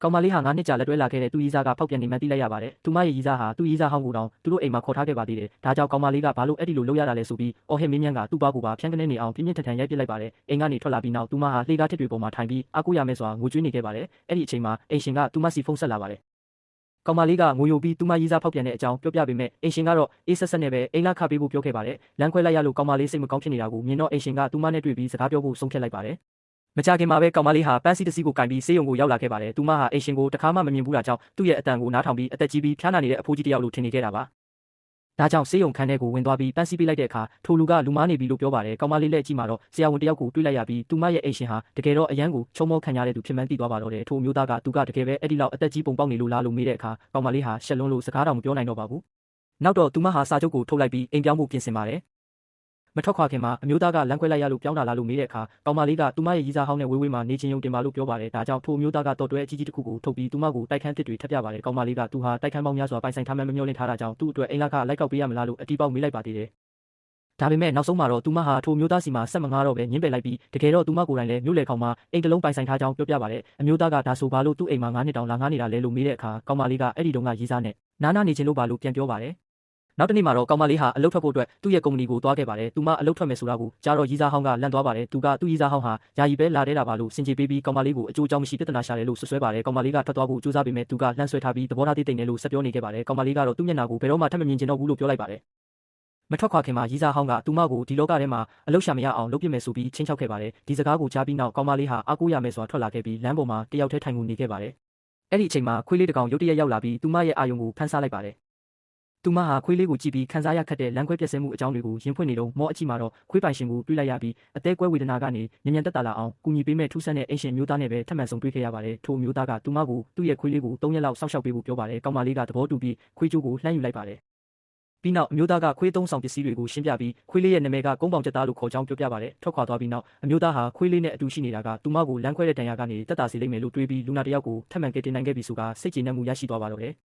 ကောင်မလေးဟာ9နှစ်ကြာလက်တွဲလာခဲ့တဲ့သူ့ရီးစားကဖောက်ပြန်နေမှန်းသိလိုက်ရပါတယ်။သူမရဲ့ရီးစားဟာသူ့ရီးစားဟောင်းကိုတောင်သူတို့အိမ်မှာခေါ်ထားခဲ့ပါသေးတယ်။ဒါကြောင့်ကောင်မလေးကဘာလို့အဲ့ဒီလိုလုပ်ရတာလဲဆိုပြီးအော်ဟစ်မင်းမြန်းကသူ့ဘားကိုပါဖြန်းကနေနေအောင်ပြင်းပြင်းထန်ထန်ရိုက်ပစ်လိုက်ပါတယ်။အိမ်ကနေထွက်လာပြီးနောက်သူမဟာလှေကားထစ်တွေပေါ်မှာထိုင်ပြီးအားကိုးရမယ်စွာငိုကြွေးနေခဲ့ပါတယ်။အဲ့ဒီအချိန်မှာအိမ်ရှင်ကသူမစီဖုန်းဆက်လာပါတယ်။ကောင်မလေးကငိုယိုပြီးသူမရီးစားဖောက်ပြန်တဲ့အကြောင်းပြောပြပေမဲ့အိမ်ရှင်ကတော့အေးဆက်ဆက်နဲ့ပဲအိမ်လာခပေးဖို့ပြောခဲ့ပါတယ်။လမ်းခွဲလိုက်ရလို့ကောင်မလေးစိတ်မကောင်းဖြစ်နေတာကိုမြင်တော့အိမ်ရှင်ကသူမနဲ့တွေ့ပြီးစကားပြောဖို့ဆုံးဖြတ်လိုက်ပါတယ်။မကြခင်မှာပဲကောင်မလေးဟာပန်းစီတစ်စီးကိုကင်ပြီးဆေးရုံကိုရောက်လာခဲ့ပါတယ်။သူမဟာအိမ်ရှင်ကိုတခါမှမမြင်ဘူးတာကြောင့်သူ့ရဲ့အတန်ကိုနားထောင်ပြီးအသက်ကြီးပြီးဖျားနာနေတဲ့အဖိုးကြီးတစ်ယောက်လိုထင်နေခဲ့တာပါ။ဒါကြောင့်ဆေးရုံခန်းထဲကိုဝင်သွားပြီးပန်းစီပေးလိုက်တဲ့အခါထိုလူကလူမားနေပြီလို့ပြောပါတယ်။ကောင်မလေးလက်ကြည့်မှာတော့ဆရာဝန်တစ်ယောက်ကိုတွေ့လိုက်ရပြီးသူမရဲ့အိမ်ရှင်ဟာတကယ်တော့အရန်ကိုချုံမောခံရတဲ့သူဖြစ်မှန်းသိသွားပါတော့တယ်။ထိုမျိုးသားကသူကတကယ်ပဲအဲ့ဒီလောက်အသက်ကြီးပုံပေါက်နေလို့လားလို့မေးတဲ့အခါကောင်မလေးဟာရှက်လွန်းလို့စကားတောင်မပြောနိုင်တော့ပါဘူး။နောက်တော့သူမဟာစာချုပ်ကိုထုတ်လိုက်ပြီးအိမ်ပြောင်းဖို့ပြင်ဆင်ပါတယ်။မထွက်ခွာခင်မှာအမျိုးသားကလမ်းခွဲလိုက်ရလို့ပြောင်းလာလားလို့မေးတဲ့အခါကောင်မလေးကသူမရဲ့ရီးစားဟောင်းနဲ့ဝေးဝေးမှာနေချင်းယုံတင်ပါလို့ပြောပါတယ်။ဒါကြောင့်ထိုအမျိုးသားကတော့တွဲအကြီးကြီးတစ်ခုကိုထုတ်ပြီးသူမကိုတိုက်ခန်းတစ်တွေထပ်ပြပါတယ်။ကောင်မလေးကသူဟာတိုက်ခန်းပေါင်းများစွာပိုင်ဆိုင်ထားမှမမျှော်လင့်ထားတာကြောင့်သူ့အတွက်အိမ်လခလိုက်ကောက်ပေးရမလားလို့အတီးပေါက်မေးလိုက်ပါသေးတယ်။ဒါပေမဲ့နောက်ဆုံးမှာတော့သူမဟာထိုမျိုးသားစီမှာဆက်မငားတော့ပဲညှင်းပယ်လိုက်ပြီးတကယ်တော့သူမကိုယ်တိုင်လည်းမြို့လေခေါင်မှာအိမ်တစ်လုံးပိုင်ဆိုင်ထားကြောင်းပြောပြပါတယ်။အမျိုးသားကဒါဆိုဘာလို့သူ့အိမ်မှာ9နှစ်တောင်လာငားနေတာလဲလို့မေးတဲ့အခါကောင်မလေးကအဲ့ဒီတုန်းကရီးစားနဲ့နားနေချင်လို့ပါလို့ပြန်ပြောပါတယ်။နောက်တနေ့မှာတော့ကောင်မလေးဟာအလုပ်ထွက်ဖို့အတွက်သူ့ရဲ့ကုမ္ပဏီကိုသွားခဲ့ပါတယ်။သူမအလုပ်ထွက်မယ်ဆိုတာကိုကြားတော့ရီးစားဟောင်းကလန့်သွားပါတယ်။သူကသူ့ရီးစားဟောင်းဟာယာယီပဲလာတဲ့တာပါလို့စင်ကြေပေးပြီးကောင်မလေးကိုအကျိုးအကြောင်းမရှိပြဿနာရှာတယ်လို့ဆွဆွဲပါတယ်။ကောင်မလေးကထွက်သွားဖို့ကြိုးစားပေမဲ့သူကလှမ်းဆွဲထားပြီးသဘောထားသေးတိမ်တယ်လို့ဆက်ပြောနေခဲ့ပါတယ်။ကောင်မလေးကတော့သူ့မျက်နှာကိုဘယ်တော့မှထပ်မမြင်ချင်တော့ဘူးလို့ပြောလိုက်ပါတယ်။မထွက်ခွာခင်မှာရီးစားဟောင်းကသူမကိုဒီလောကထဲမှာအလုရှာမရအောင်လုပ်ပြမယ်ဆိုပြီးချင်းချောက်ခဲ့ပါတယ်။ဒီစကားကိုကြားပြီးနောက်ကောင်မလေးဟာအားကိုးရမယ်စွာထွက်လာခဲ့ပြီးလမ်းပေါ်မှာတယောက်တည်းထိုင်ငူနေခဲ့ပါတယ်။အဲ့ဒီအချိန်မှာခွေးလေးတစ်ကောင်ရုတ်တရက်ရောက်လာပြီးသူမရဲ့အာယုံကိုဖမ်းဆားလိုက်ပါတယ်။သူမဟာခွေးလေးကိုကြည့်ပြီးခန်းစားရခတ်တဲ့လမ်းခွဲပြက်ဆဲမှုအကြောင်းတွေကိုရင်ဖွင့်နေတော့မောအကြည့်မှာတော့ခွေးပိုင်ရှင်ကိုတွေ့လိုက်ရပြီးအသေးကွဲဝေဒနာကနေညံ့ညံ့တက်တာလာအောင်ကူညီပေးမဲ့ထူးဆန်းတဲ့အိမ်ရှင်မျိုးသားနဲ့ပဲထပ်မံဆုံတွေ့ခဲ့ရပါတယ်။ထိုမျိုးသားကသူမကိုသူ့ရဲ့ခွေးလေးကို3ရက်လောက်စောင့်ရှောက်ပေးဖို့ပြောပါတယ်။ကောင်မလေးကသဘောတူပြီးခွေးကျိုးကိုလှမ်းယူလိုက်ပါတယ်။ပြီးနောက်အမျိုးသားကခွေးသုံးဆောင်ပစ္စည်းတွေကိုရှင်းပြပြီးခွေးလေးရဲ့နာမည်ကကုန်းပေါင်ကျက်သားလို့ခေါ်ကြောင်းပြောပြပါတယ်။ထွက်ခွာသွားပြီးနောက်အမျိုးသားဟာခွေးလေးနဲ့အတူရှိနေတာကသူမကိုလမ်းခွဲတဲ့တန်ရာကနေတက်တာစီလိမ့်မယ်လို့တွေးပြီးလူနာတစ်ယောက်ကိုထပ်မံကယ်တင်နိုင်ခဲ့ပြီဆိုတာစိတ်ကျေနပ်မှုရရှိသွားပါတော့တယ်။